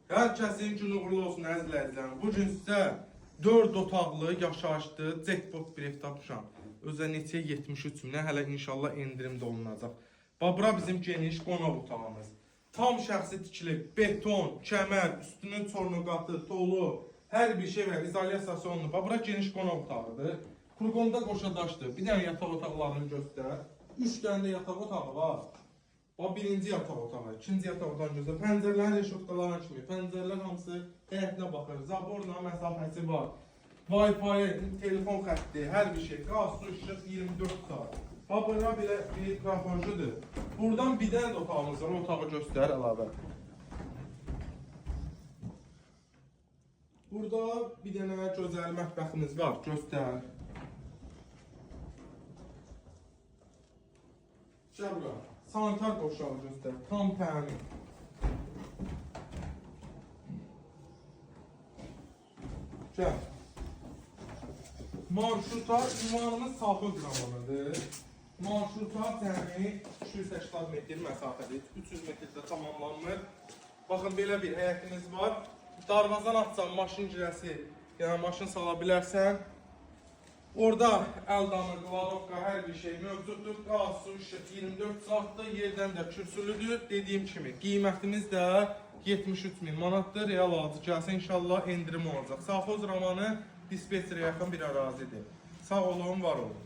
Hər kəsin günü uğurlu olsun əzizlərim. Bu gün sizə 4 otaqlı yaşayışlı jackpot bir ev tapmışam. Özə neçə 73 minə hələ inşallah endirim də olunacaq. Bura bizim geniş qonaq otağımız. Tam şəxsi tikili, beton, kəmər, üstünün çornuqatı, tolu, hər bir şey var. İzolyasiyası olunub. Bura geniş qonaq otağıdır. Kurqonda qoşadaşdır. Bir dənə yataq otaqlarını göstər. 3 dənə də yataq otağı var. Birinci yataq otağı, ikinci yataq otağı gözlə. Pəncərələrin reşotkalarına kimi. Pəncərələr hamısı həyətinə baxır. Zaborla məsafəsi var. Wi-Fi, telefon xətti, hər bir şey. Qaz, su, işıq 24 saat. Bura belə bir krafoncudur. Buradan bir dənə də otağımız var. O otağı göstər əlavə. Burada bir dənə gözəl mətbəximiz var. Göstər. Gəl bura. Sanitar qoşağı göstər. Tam təmin. Gəl. Marşruta ünvanımız Safın zamanıdır. Marşruta təmin 280 metr məsafədir. 300 metrdə tamamlanmır. Baxın, belə bir həyətimiz var. Darvazan açsan maşın girəsi, yəni maşın sala bilərsən. Orada əldanı, qvarovka, hər bir şey mövcuddur. Qaz, su, işıq 24 saatdır. Yerdən də kürsülüdür. Dediyim kimi, qiymətimiz də 73 min manatdır. Real alıcı gəlsə inşallah endirim olacaq. Safxoz Romanı dispetçerə yaxın bir ərazidir. Sağ olun, var olun.